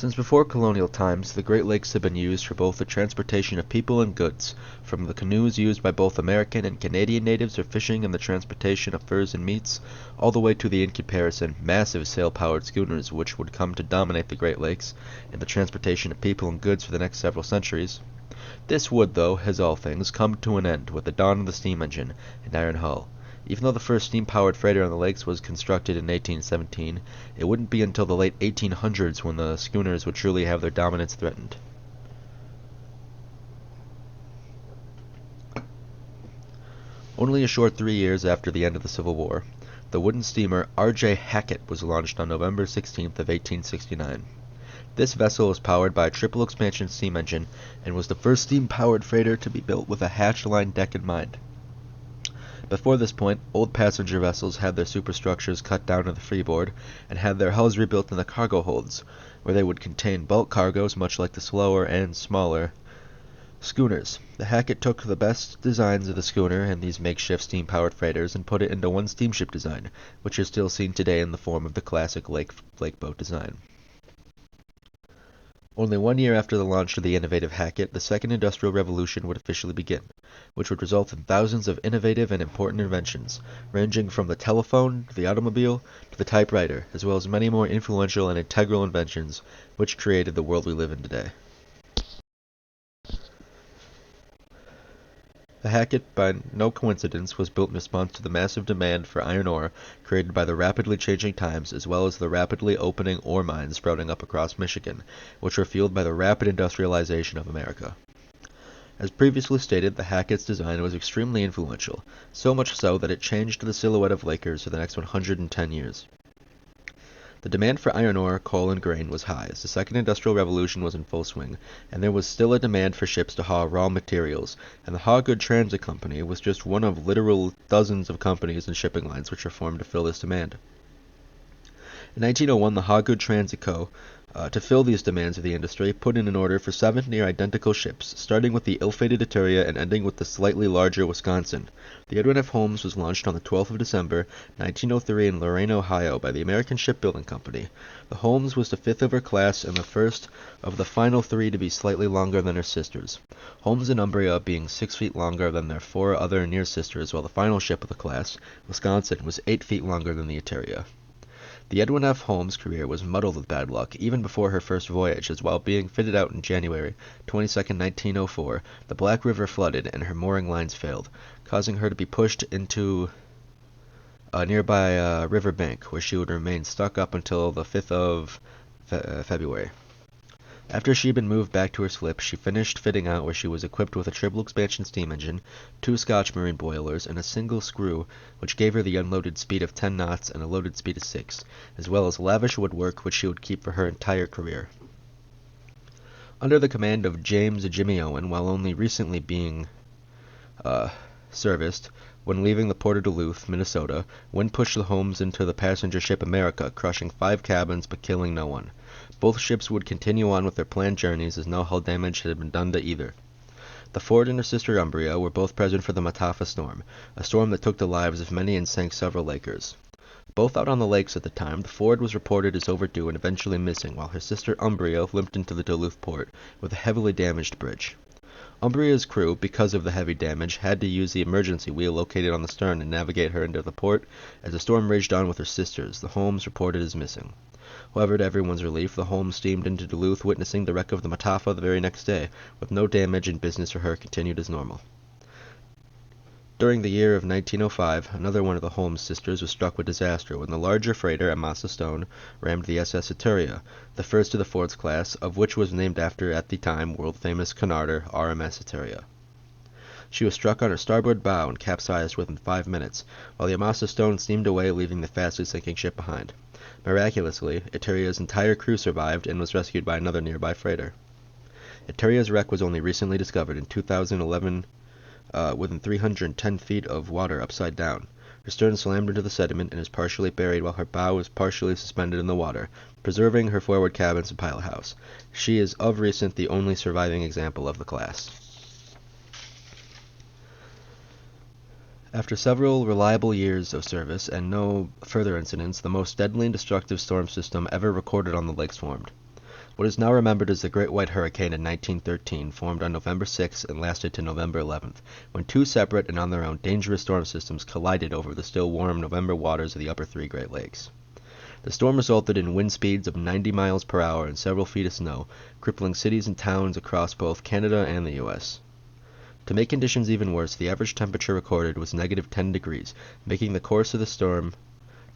Since before colonial times, the Great Lakes have been used for both the transportation of people and goods, from the canoes used by both American and Canadian natives for fishing and the transportation of furs and meats, all the way to the in comparison massive sail-powered schooners which would come to dominate the Great Lakes in the transportation of people and goods for the next several centuries. This would, though, as all things, come to an end with the dawn of the steam engine and iron hull. Even though the first steam-powered freighter on the lakes was constructed in 1817, it wouldn't be until the late 1800s when the schooners would truly have their dominance threatened. Only a short 3 years after the end of the Civil War, the wooden steamer RJ Hackett was launched on November 16th of 1869. This vessel was powered by a triple expansion steam engine and was the first steam-powered freighter to be built with a hatch-line deck in mind. Before this point, old passenger vessels had their superstructures cut down to the freeboard and had their hulls rebuilt in the cargo holds, where they would contain bulk cargoes much like the slower and smaller schooners. The Hackett took the best designs of the schooner and these makeshift steam-powered freighters and put it into one steamship design, which is still seen today in the form of the classic lake boat design. Only 1 year after the launch of the innovative Hackett, the Second Industrial Revolution would officially begin, which would result in thousands of innovative and important inventions, ranging from the telephone, to the automobile, to the typewriter, as well as many more influential and integral inventions, which created the world we live in today. The Hackett, by no coincidence, was built in response to the massive demand for iron ore created by the rapidly changing times as well as the rapidly opening ore mines sprouting up across Michigan, which were fueled by the rapid industrialization of America. As previously stated, the Hackett's design was extremely influential, so much so that it changed the silhouette of Lakers for the next 110 years. The demand for iron ore, coal, and grain was high as the Second Industrial Revolution was in full swing, and there was still a demand for ships to haul raw materials, and the Hawgood Transit Company was just one of literal dozens of companies and shipping lines which were formed to fill this demand. In 1901, the Hawgood Transit Co., to fill these demands of the industry, put in an order for 7 near-identical ships, starting with the ill-fated Eteria and ending with the slightly larger Wisconsin. The Edwin F. Holmes was launched on the 12th of December, 1903 in Lorain, Ohio, by the American Shipbuilding Company. The Holmes was the 5th of her class and the first of the final 3 to be slightly longer than her sisters, Holmes and Umbria being 6 feet longer than their 4 other near-sisters, while the final ship of the class, Wisconsin, was 8 feet longer than the Eteria. The Edwin F. Holmes' career was muddled with bad luck even before her first voyage, as while being fitted out in January 22, 1904, the Black River flooded and her mooring lines failed, causing her to be pushed into a nearby river bank, where she would remain stuck up until the 5th of February. After she had been moved back to her slip, she finished fitting out, where she was equipped with a triple expansion steam engine, 2 Scotch marine boilers, and a single screw, which gave her the unloaded speed of 10 knots and a loaded speed of 6, as well as lavish woodwork which she would keep for her entire career. Under the command of James Jimmy Owen, while only recently being serviced, when leaving the port of Duluth, Minnesota, wind pushed the Holmes into the passenger ship America, crushing 5 cabins but killing no one. Both ships would continue on with their planned journeys as no hull damage had been done to either. The Ford and her sister Umbria were both present for the Mataafa storm, a storm that took the lives of many and sank several Lakers. Both out on the lakes at the time, the Ford was reported as overdue and eventually missing, while her sister Umbria limped into the Duluth port with a heavily damaged bridge. Umbria's crew, because of the heavy damage, had to use the emergency wheel located on the stern to navigate her into the port. As the storm raged on with her sisters, the Holmes reported as missing. However, to everyone's relief, the Holmes steamed into Duluth, witnessing the wreck of the Mataafa the very next day, with no damage and business for her continued as normal. During the year of 1905, another one of the Holmes sisters was struck with disaster when the larger freighter Amasa Stone rammed the SS Eteria, the first of the Ford's class, of which was named after, at the time, world-famous Cunarder RMS Eteria. She was struck on her starboard bow and capsized within 5 minutes, while the Amasa Stone steamed away, leaving the fastest sinking ship behind. Miraculously, Eteria's entire crew survived and was rescued by another nearby freighter. Eteria's wreck was only recently discovered in 2011 within 310 feet of water upside down. Her stern slammed into the sediment and is partially buried while her bow is partially suspended in the water, preserving her forward cabins and pilot house. She is of recent the only surviving example of the class. After several reliable years of service and no further incidents, the most deadly and destructive storm system ever recorded on the lakes formed. What is now remembered as the Great White Hurricane in 1913 formed on November 6th and lasted to November 11th, when two separate and on their own dangerous storm systems collided over the still warm November waters of the upper three Great Lakes. The storm resulted in wind speeds of 90 miles per hour and several feet of snow, crippling cities and towns across both Canada and the U.S. To make conditions even worse, the average temperature recorded was negative 10 degrees, making the course of the storm.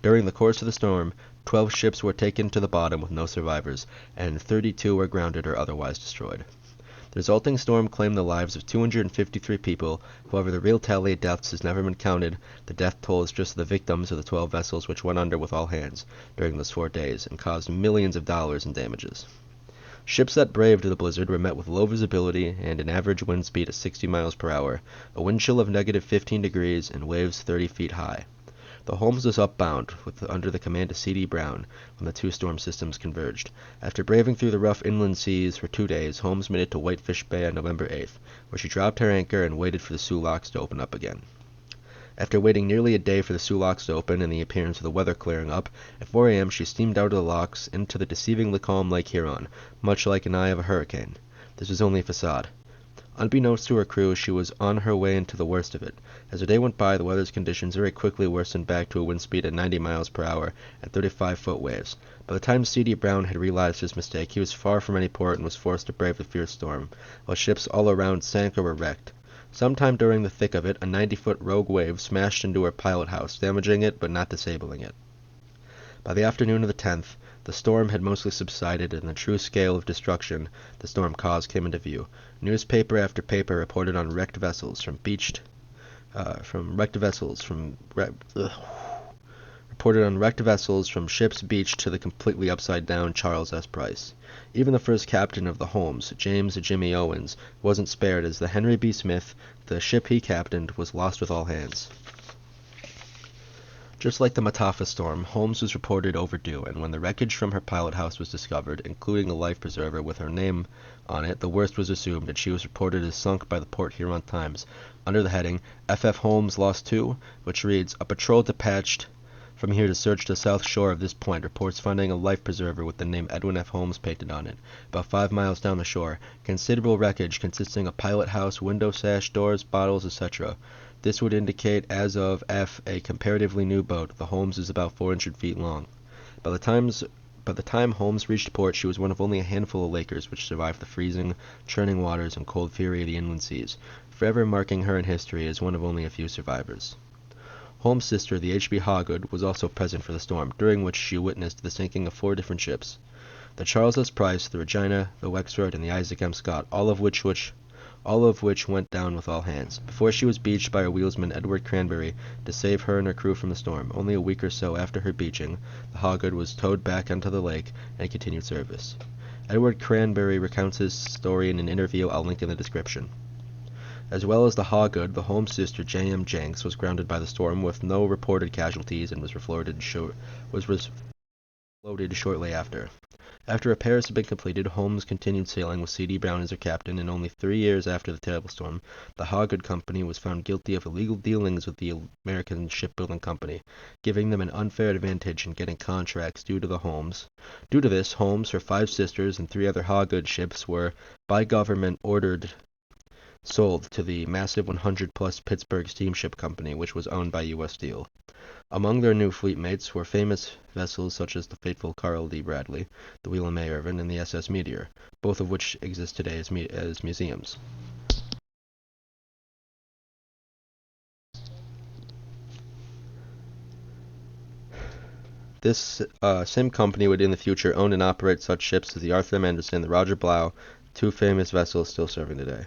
During the course of the storm, 12 ships were taken to the bottom with no survivors, and 32 were grounded or otherwise destroyed. The resulting storm claimed the lives of 253 people. However, the real tally of deaths has never been counted. The death toll is just the victims of the 12 vessels which went under with all hands during those 4 days and caused millions of dollars in damages. Ships that braved the blizzard were met with low visibility and an average wind speed of 60 miles per hour, a wind chill of negative 15 degrees, and waves 30 feet high. The Holmes was upbound under the command of C.D. Brown when the two storm systems converged. After braving through the rough inland seas for 2 days, Holmes made it to Whitefish Bay on November 8th, where she dropped her anchor and waited for the Sulaks to open up again. After waiting nearly a day for the Sulaks to open and the appearance of the weather clearing up, at 4 a.m. she steamed out of the locks into the deceivingly calm Lake Huron, much like an eye of a hurricane. This was only a facade. Unbeknownst to her crew, she was on her way into the worst of it. As the day went by, the weather's conditions very quickly worsened back to a wind speed of 90 miles per hour and 35-foot waves. By the time C.D. Brown had realized his mistake, he was far from any port and was forced to brave the fierce storm, while ships all around sank or were wrecked. Sometime during the thick of it, a 90-foot rogue wave smashed into her pilot house, damaging it but not disabling it. By the afternoon of the 10th, the storm had mostly subsided, and the true scale of destruction the storm caused came into view. Newspaper after paper reported on wrecked vessels from ships beached to the completely upside-down Charles S. Price. Even the first captain of the Holmes, James Jimmy Owens, wasn't spared, as the Henry B. Smith, the ship he captained, was lost with all hands. Just like the Mataafa storm, Holmes was reported overdue, and when the wreckage from her pilot house was discovered, including a life preserver with her name on it, the worst was assumed, and she was reported as sunk by the Port Huron Times, under the heading, F.F. Holmes Lost Too, which reads, A patrol dispatched from here to search the south shore of this point reports finding a life preserver with the name Edwin F. Holmes painted on it, about 5 miles down the shore. Considerable wreckage consisting of pilot house, window sash, doors, bottles, etc. This would indicate, as of F, a comparatively new boat. The Holmes is about 400 feet long. By the time Holmes reached port, she was one of only a handful of Lakers which survived the freezing, churning waters and cold fury of the inland seas, forever marking her in history as one of only a few survivors. Holmes' sister, the H.B. Hawgood, was also present for the storm, during which she witnessed the sinking of 4 different ships. The Charles S. Price, the Regina, the Wexford, and the Isaac M. Scott, all of which went down with all hands, before she was beached by her wheelsman Edward Cranberry to save her and her crew from the storm. Only a week or so after her beaching, the Hawgood was towed back onto the lake and continued service. Edward Cranberry recounts his story in an interview I'll link in the description. As well as the Hawgood, the Holmes sister J.M. Jenks was grounded by the storm with no reported casualties and was refloated shortly after. After repairs had been completed, Holmes continued sailing with C.D. Brown as her captain, and only 3 years after the terrible storm, the Hawgood Company was found guilty of illegal dealings with the American Shipbuilding Company, giving them an unfair advantage in getting contracts due to this, Holmes, her 5 sisters, and 3 other Hawgood ships were, by government, sold to the massive 100-plus Pittsburgh Steamship Company, which was owned by U.S. Steel. Among their new fleet mates were famous vessels such as the fateful Carl D. Bradley, the William A. Irvin, and the SS Meteor, both of which exist today as museums. This same company would in the future own and operate such ships as the Arthur M. Anderson and the Roger Blau, 2 famous vessels still serving today.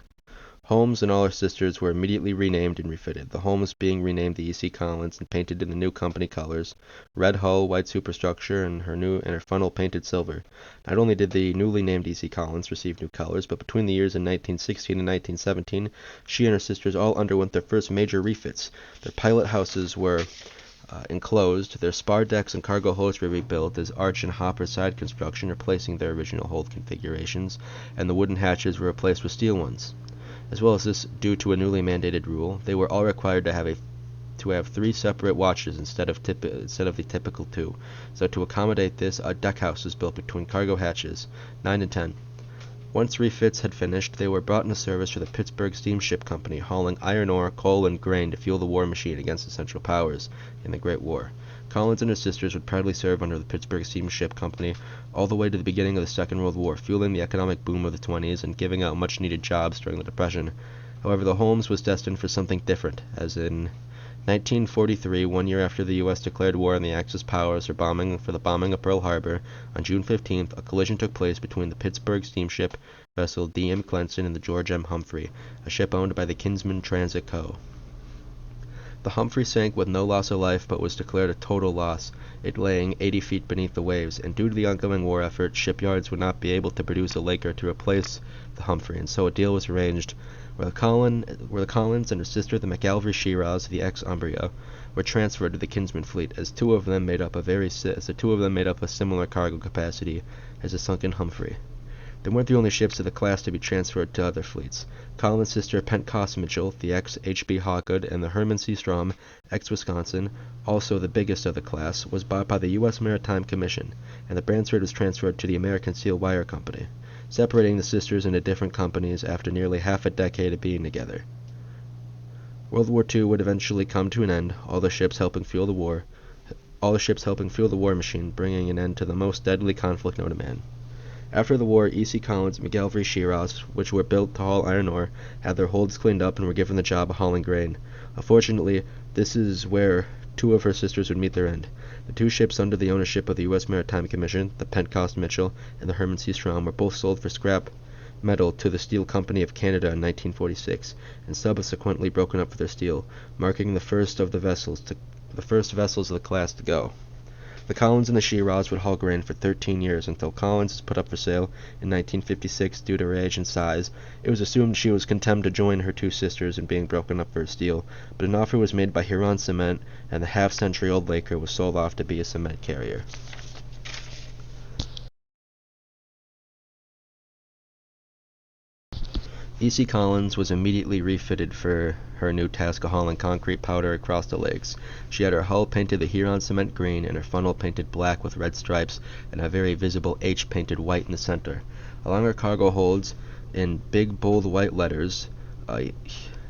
Holmes and all her sisters were immediately renamed and refitted, the Holmes being renamed the E.C. Collins and painted in the new company colors, red hull, white superstructure, and her funnel painted silver. Not only did the newly named E.C. Collins receive new colors, but between the years in 1916 and 1917, she and her sisters all underwent their first major refits. Their pilot houses were enclosed, their spar decks and cargo holds were rebuilt as arch and hopper side construction, replacing their original hold configurations, and the wooden hatches were replaced with steel ones. As well as this, due to a newly mandated rule, they were all required to have a to have 3 separate watches instead of the typical 2. So to accommodate this, a deckhouse was built between cargo hatches 9 and 10. Once refits had finished, they were brought into service for the Pittsburgh Steamship Company, hauling iron ore, coal, and grain to fuel the war machine against the Central Powers in the Great War. Collins and her sisters would proudly serve under the Pittsburgh Steamship Company all the way to the beginning of the Second World War, fueling the economic boom of the 20s and giving out much-needed jobs during the Depression. However, the Holmes was destined for something different, as in 1943, 1 year after the U.S. declared war on the Axis powers for the bombing of Pearl Harbor, on June 15th, a collision took place between the Pittsburgh steamship vessel D.M. Clemson and the George M. Humphrey, a ship owned by the Kinsman Transit Co. The Humphrey sank with no loss of life, but was declared a total loss, it laying 80 feet beneath the waves, and due to the ongoing war effort, shipyards would not be able to produce a Laker to replace the Humphrey, and so a deal was arranged where the Collins and her sister, the McAlvary Shiraz, the ex-Umbria, were transferred to the Kinsman fleet, as the two of them made up a similar cargo capacity as the sunken Humphrey. They weren't the only ships of the class to be transferred to other fleets. Collins' sister Pentecost Mitchell, the ex-H.B. Hawgood, and the Herman C. Strom, ex-Wisconsin, also the biggest of the class, was bought by the U.S. Maritime Commission, and the Bransford was transferred to the American Steel Wire Company, separating the sisters into different companies after nearly half a decade of being together. World War II would eventually come to an end, all the ships helping fuel the war machine, bringing an end to the most deadly conflict known to man. After the war, E.C. Collins and McAlvary Shiraz, which were built to haul iron ore, had their holds cleaned up and were given the job of hauling grain. Unfortunately, this is where 2 of her sisters would meet their end. The 2 ships under the ownership of the U.S. Maritime Commission, the Pentecost Mitchell and the Herman C. Strom, were both sold for scrap metal to the Steel Company of Canada in 1946, and subsequently broken up for their steel, marking the first vessels of the class to go. The Collins and the Shiraz would haul grain for 13 years until Collins was put up for sale in 1956 due to her age and size. It was assumed she was content to join her 2 sisters in being broken up for her steel, but an offer was made by Huron Cement, and the half-century-old Laker was sold off to be a cement carrier. E.C. Collins was immediately refitted for her new task of hauling concrete powder across the lakes. She had her hull painted the Huron cement green and her funnel painted black with red stripes and a very visible H painted white in the center. Along her cargo holds, in big bold white letters,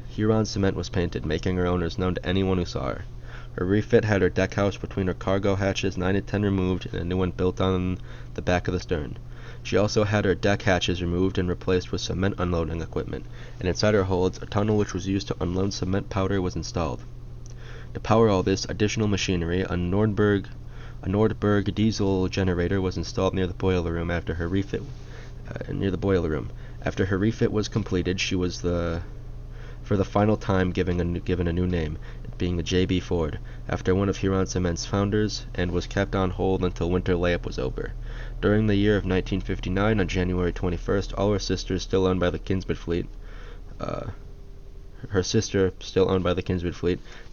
Huron cement was painted, making her owners known to anyone who saw her. Her refit had her deckhouse between her cargo hatches 9 and 10 removed and a new one built on the back of the stern. She also had her deck hatches removed and replaced with cement unloading equipment, and inside her holds, a tunnel which was used to unload cement powder was installed. To power all this additional machinery, a Nordberg diesel generator was installed near the boiler room after her refit. After her refit was completed, she was for the final time given a new name, it being the J.B. Ford, after one of Huron Cement's founders, and was kept on hold until winter layup was over. During the year of 1959, on January 21st, all her sisters still owned by the Kinsman fleet, the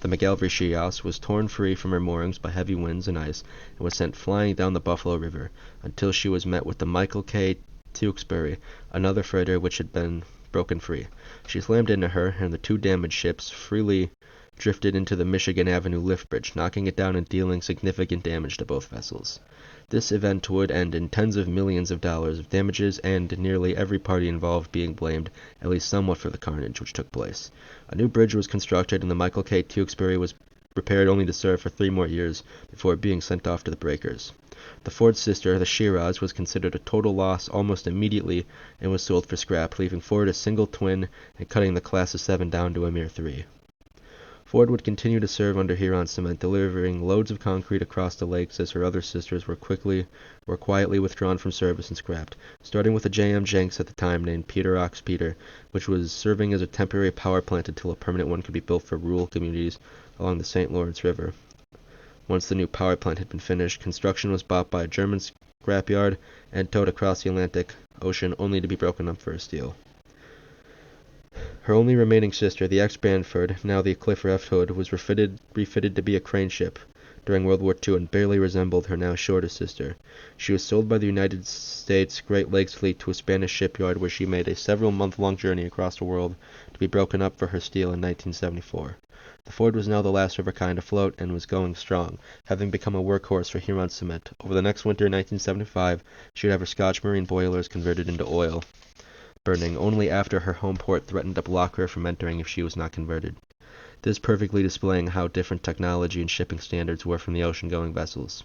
McAlvary Shiraz, was torn free from her moorings by heavy winds and ice and was sent flying down the Buffalo River until she was met with the Michael K. Tewksbury, another freighter which had been broken free. She slammed into her, and the 2 damaged ships freely drifted into the Michigan Avenue lift bridge, knocking it down and dealing significant damage to both vessels. This event would end in tens of millions of dollars of damages and nearly every party involved being blamed, at least somewhat, for the carnage which took place. A new bridge was constructed and the Michael K. Tewksbury was repaired only to serve for 3 more years before being sent off to the breakers. The Ford sister, the Shiraz, was considered a total loss almost immediately and was sold for scrap, leaving Ford a single twin and cutting the class of 7 down to a mere 3. Ford would continue to serve under Huron Cement, delivering loads of concrete across the lakes as her other sisters were quietly withdrawn from service and scrapped, starting with a J.M. Jenks at the time named Peter Ox Peter, which was serving as a temporary power plant until a permanent one could be built for rural communities along the St. Lawrence River. Once the new power plant had been finished, construction was bought by a German scrapyard and towed across the Atlantic Ocean only to be broken up for steel. Her only remaining sister, the ex-Branford, now the Cliff F. Hood, was refitted to be a crane ship during World War II and barely resembled her now shorter sister. She was sold by the United States Great Lakes Fleet to a Spanish shipyard where she made a several-month-long journey across the world to be broken up for her steel in 1974. The Ford was now the last of her kind afloat and was going strong, having become a workhorse for Huron cement. Over the next winter in 1975, she would have her Scotch marine boilers converted into oil, burning only after her home port threatened to block her from entering if she was not converted. This perfectly displaying how different technology and shipping standards were from the ocean-going vessels.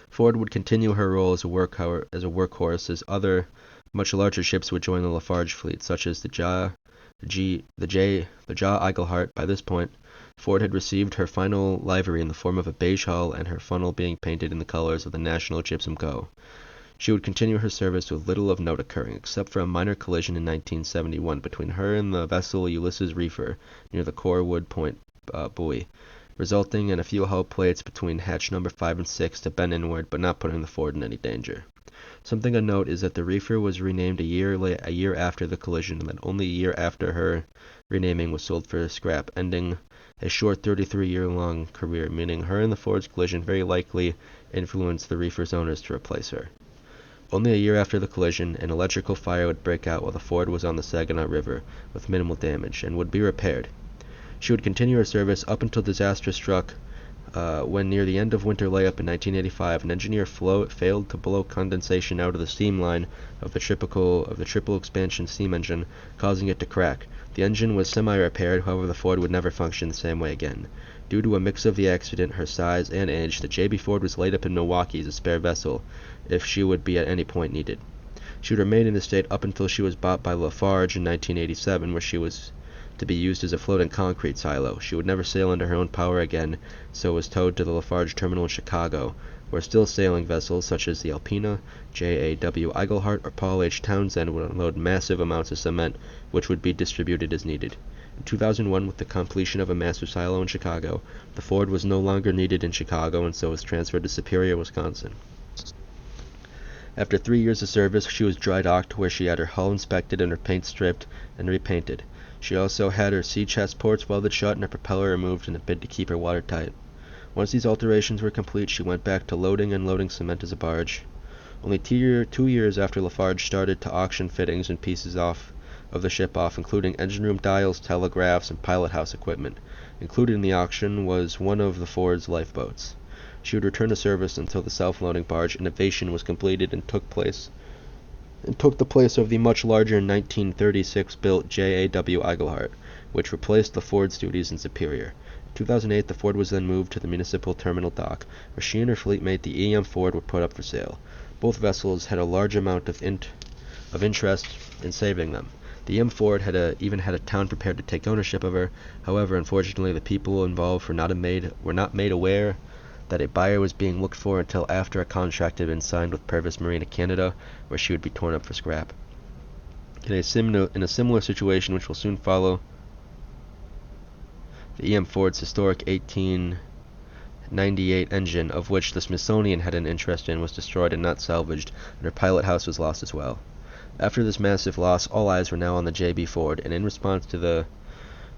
Ford would continue her role as a workhorse as other, much larger ships would join the Lafarge fleet, such as the Jaw Eaglehart. By this point, Ford had received her final livery in the form of a beige hull and her funnel being painted in the colors of the National Gypsum Co. She would continue her service with little of note occurring, except for a minor collision in 1971 between her and the vessel Ulysses Reefer near the Corwood Point buoy, resulting in a few hull plates between hatch number 5 and 6 to bend inward, but not putting the Ford in any danger. Something to note is that the Reefer was renamed a year after the collision, and that only a year after her renaming was sold for scrap, ending a short 33-year-long career, meaning her and the Ford's collision very likely influenced the Reefer's owners to replace her. Only a year after the collision, an electrical fire would break out while the Ford was on the Saginaw River, with minimal damage, and would be repaired. She would continue her service up until disaster struck when, near the end of winter layup in 1985, an engineer failed to blow condensation out of the steam line of the triple expansion steam engine, causing it to crack. The engine was semi-repaired, however the Ford would never function the same way again. Due to a mix of the accident, her size, and age, the J.B. Ford was laid up in Milwaukee as a spare vessel, if she would be at any point needed. She would remain in the state up until she was bought by Lafarge in 1987, where she was to be used as a floating concrete silo. She would never sail under her own power again, so was towed to the Lafarge terminal in Chicago, where still sailing vessels such as the Alpena, J.A.W. Eaglehart, or Paul H. Townsend would unload massive amounts of cement, which would be distributed as needed. In 2001, with the completion of a massive silo in Chicago, the Ford was no longer needed in Chicago and so was transferred to Superior, Wisconsin. After 3 years of service, she was dry docked, where she had her hull inspected and her paint stripped and repainted. She also had her sea chest ports welded shut and her propeller removed in a bid to keep her watertight. Once these alterations were complete, she went back to loading and unloading cement as a barge. Only 2 years after Lafarge started to auction fittings and pieces of the ship off, including engine room dials, telegraphs, and pilot house equipment. Included in the auction was one of the Ford's lifeboats. She would return to service until the self-loading barge Innovation was completed and took the place of the much larger 1936-built J.A.W. Eaglehart, which replaced the Ford's duties in Superior. In 2008, the Ford was then moved to the municipal terminal dock, where she and her fleetmate, the E.M. Ford, were put up for sale. Both vessels had a large amount of interest in saving them. The E.M. Ford even had a town prepared to take ownership of her. However, unfortunately, the people involved were not made aware that a buyer was being looked for until after a contract had been signed with Purvis Marine of Canada, where she would be torn up for scrap. In a similar situation which will soon follow, the E.M. Ford's historic 1898 engine, of which the Smithsonian had an interest in, was destroyed and not salvaged, and her pilot house was lost as well. After this massive loss, all eyes were now on the J.B. Ford, and in response to the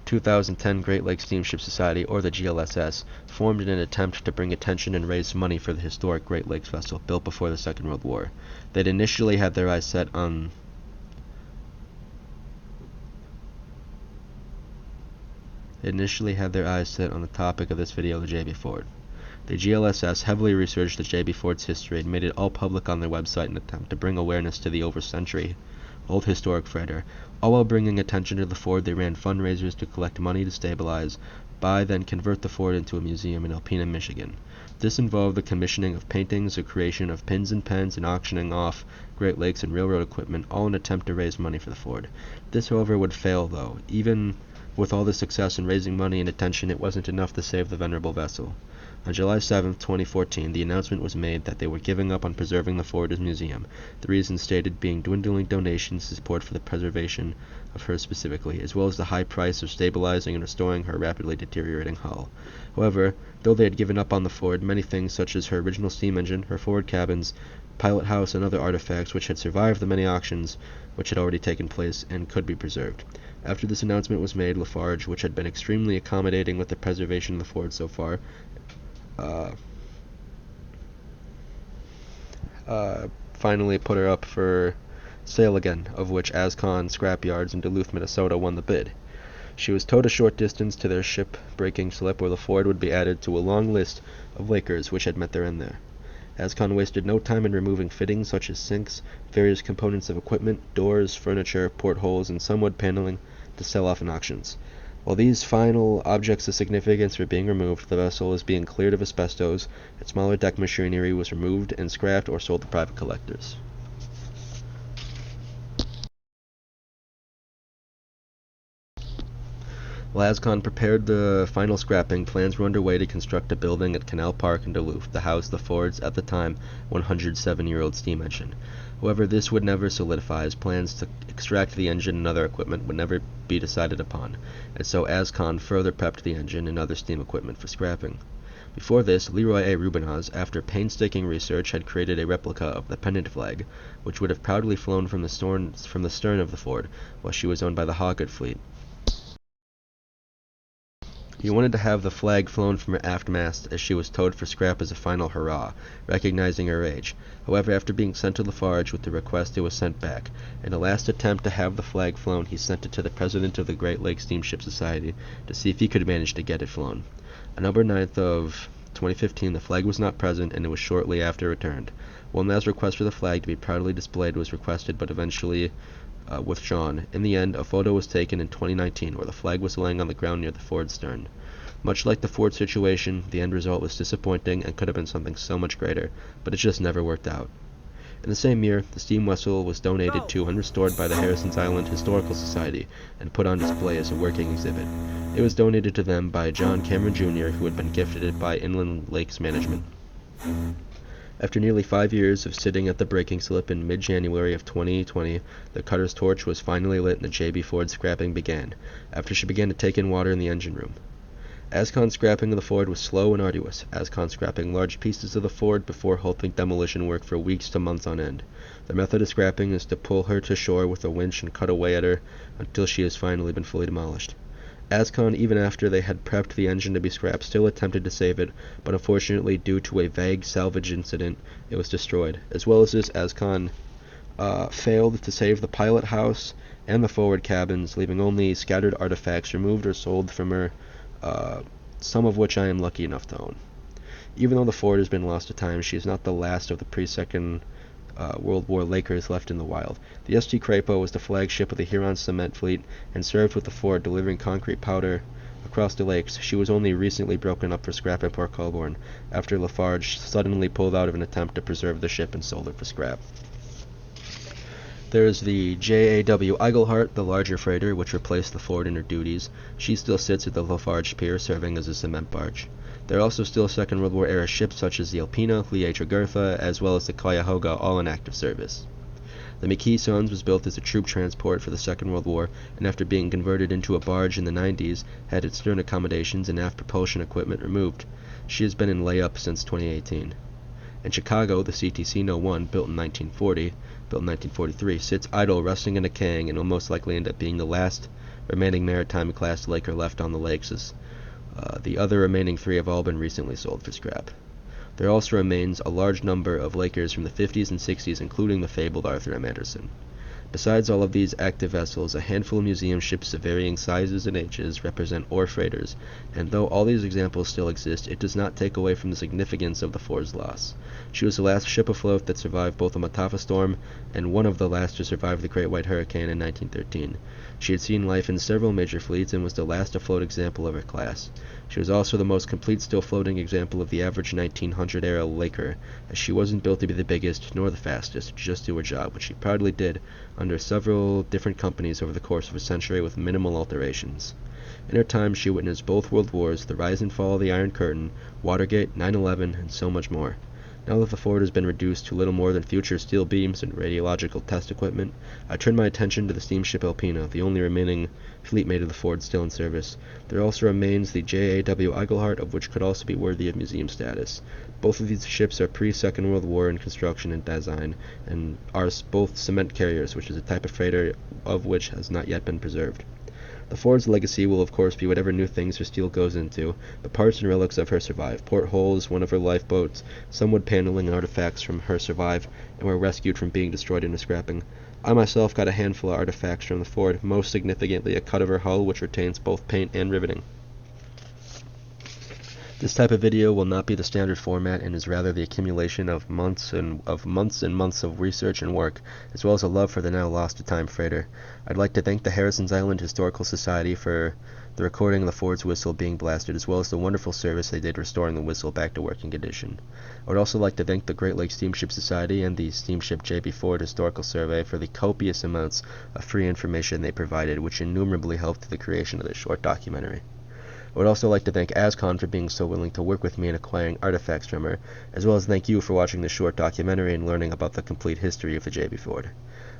2010 Great Lakes Steamship Society, or the GLSS, formed in an attempt to bring attention and raise money for the historic Great Lakes vessel built before the Second World War. They'd initially had their eyes set on the topic of this video, the J.B. Ford. The GLSS heavily researched the J.B. Ford's history and made it all public on their website in an attempt to bring awareness to the over-century-old historic freighter. All while bringing attention to the Ford, they ran fundraisers to collect money to stabilize, buy, then convert the Ford into a museum in Alpena, Michigan. This involved the commissioning of paintings, the creation of pins and pens, and auctioning off Great Lakes and railroad equipment, all in an attempt to raise money for the Ford. This, however, would fail, though. Even with all the success in raising money and attention, it wasn't enough to save the venerable vessel. On July 7, 2014, the announcement was made that they were giving up on preserving the Ford as a museum, the reason stated being dwindling donations to support for the preservation of her specifically, as well as the high price of stabilizing and restoring her rapidly deteriorating hull. However, though they had given up on the Ford, many things such as her original steam engine, her forward cabins, pilot house, and other artifacts which had survived the many auctions which had already taken place and could be preserved. After this announcement was made, Lafarge, which had been extremely accommodating with the preservation of the Ford so far, finally put her up for sale again, of which Ascon Scrap Yards in Duluth, Minnesota won the bid. She was towed a short distance to their ship-breaking slip, where the Ford would be added to a long list of Lakers which had met their end there. Ascon wasted no time in removing fittings such as sinks, various components of equipment, doors, furniture, portholes, and some wood paneling to sell off in auctions. While these final objects of significance were being removed, the vessel was being cleared of asbestos, and smaller deck machinery was removed and scrapped or sold to private collectors. While Ascon prepared the final scrapping, plans were underway to construct a building at Canal Park in Duluth to house the Ford's, at the time, 107-year-old steam engine. However, this would never solidify, as plans to extract the engine and other equipment would never be decided upon, and so Ascon further prepped the engine and other steam equipment for scrapping. Before this, Leroy A. Rubinas, after painstaking research, had created a replica of the pennant flag, which would have proudly flown from the stern of the Ford, while she was owned by the Hackett fleet. He wanted to have the flag flown from her aft mast as she was towed for scrap as a final hurrah, recognizing her age. However, after being sent to Lafarge with the request, it was sent back. In a last attempt to have the flag flown, he sent it to the president of the Great Lakes Steamship Society to see if he could manage to get it flown. On November 9th of 2015, the flag was not present, and it was shortly after returned. Wilna's request for the flag to be proudly displayed was requested, but eventually withdrawn. In the end, a photo was taken in 2019 where the flag was laying on the ground near the Ford's stern. Much like the Ford situation, the end result was disappointing and could have been something so much greater, but it just never worked out. In the same year, the steam vessel was donated to and restored by the Harrison's Island Historical Society and put on display as a working exhibit. It was donated to them by John Cameron Jr., who had been gifted it by Inland Lakes Management. After nearly 5 years of sitting at the breaking slip in mid-January of 2020, the cutter's torch was finally lit and the J.B. Ford scrapping began, after she began to take in water in the engine room. Ascon's scrapping of the Ford was slow and arduous, Ascon scrapping large pieces of the Ford before halting demolition work for weeks to months on end. The method of scrapping is to pull her to shore with a winch and cut away at her until she has finally been fully demolished. Ascon, even after they had prepped the engine to be scrapped, still attempted to save it, but unfortunately, due to a vague salvage incident, it was destroyed. As well as this, Ascon failed to save the pilot house and the forward cabins, leaving only scattered artifacts removed or sold from her, some of which I am lucky enough to own. Even though the Ford has been lost to time, she is not the last of the pre-Second World War Lakers left in the wild. The St. Crapo was the flagship of the Huron cement fleet and served with the Ford, delivering concrete powder across the lakes. She was only recently broken up for scrap at Port Colborne, after Lafarge suddenly pulled out of an attempt to preserve the ship and sold it for scrap. There is the J.A.W. Eigelhart, the larger freighter, which replaced the Ford in her duties. She still sits at the Lafarge Pier, serving as a cement barge. There are also still Second World War era ships such as the Alpina, Lee Jugurtha, as well as the Cuyahoga, all in active service. The McKee Sons was built as a troop transport for the Second World War, and after being converted into a barge in the 90s, had its stern accommodations and aft propulsion equipment removed. She has been in layup since 2018. In Chicago, the CTC No. 1, built in 1943, sits idle, rusting and decaying, and will most likely end up being the last remaining maritime-class Laker left on the lakes, as the other remaining 3 have all been recently sold for scrap. There also remains a large number of Lakers from the 50s and 60s, including the fabled Arthur M. Anderson. Besides all of these active vessels, a handful of museum ships of varying sizes and ages represent ore freighters, and though all these examples still exist, it does not take away from the significance of the Ford's loss. She was the last ship afloat that survived both the Mataafa storm and one of the last to survive the Great White Hurricane in 1913. She had seen life in several major fleets and was the last afloat example of her class. She was also the most complete still-floating example of the average 1900-era Laker, as she wasn't built to be the biggest nor the fastest, just do her job, which she proudly did under several different companies over the course of a century with minimal alterations. In her time, she witnessed both World Wars, the rise and fall of the Iron Curtain, Watergate, 9/11, and so much more. Now that the Ford has been reduced to little more than future steel beams and radiological test equipment, I turn my attention to the steamship Alpina, the only remaining fleet mate of the Ford still in service. There also remains the J.A.W. Eigelhart, of which could also be worthy of museum status. Both of these ships are pre-Second World War in construction and design, and are both cement carriers, which is a type of freighter of which has not yet been preserved. The Ford's legacy will of course be whatever new things her steel goes into, but parts and relics of her survive. Portholes, one of her lifeboats, some wood paneling and artifacts from her survive, and were rescued from being destroyed in a scrapping. I myself got a handful of artifacts from the Ford, most significantly a cut of her hull which retains both paint and riveting. This type of video will not be the standard format and is rather the accumulation of months and months of research and work, as well as a love for the now lost to time freighter. I'd like to thank the Harrison's Island Historical Society for the recording of the Ford's whistle being blasted, as well as the wonderful service they did restoring the whistle back to working condition. I would also like to thank the Great Lakes Steamship Society and the Steamship J.B. Ford Historical Survey for the copious amounts of free information they provided, which innumerably helped to the creation of this short documentary. I would also like to thank Ascon for being so willing to work with me in acquiring artifacts from her, as well as thank you for watching this short documentary and learning about the complete history of the J.B. Ford.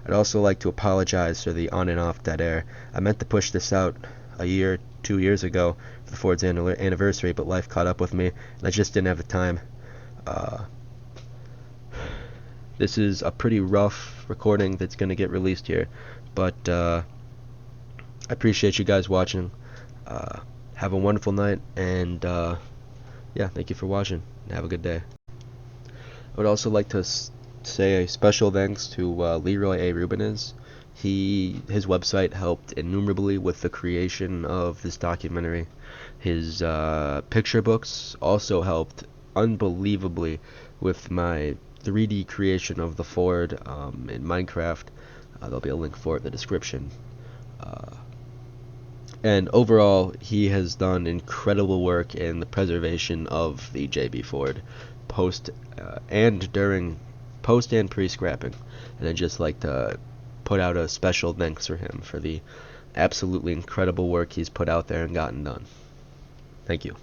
I'd also like to apologize for the on and off dead air. I meant to push this out a year, 2 years ago for the Ford's anniversary, but life caught up with me, and I just didn't have the time. This is a pretty rough recording that's going to get released here, but I appreciate you guys watching. Have a wonderful night, and yeah, thank you for watching. Have a good day. I would also like to say a special thanks to Leroy A. Rubinas. His website helped innumerably with the creation of this documentary. His picture books also helped unbelievably with my 3D creation of the Ford in Minecraft. There'll be a link for it in the description. And overall, he has done incredible work in the preservation of the J.B. Ford, post and pre-scrapping. And I'd just like to put out a special thanks for him for the absolutely incredible work he's put out there and gotten done. Thank you.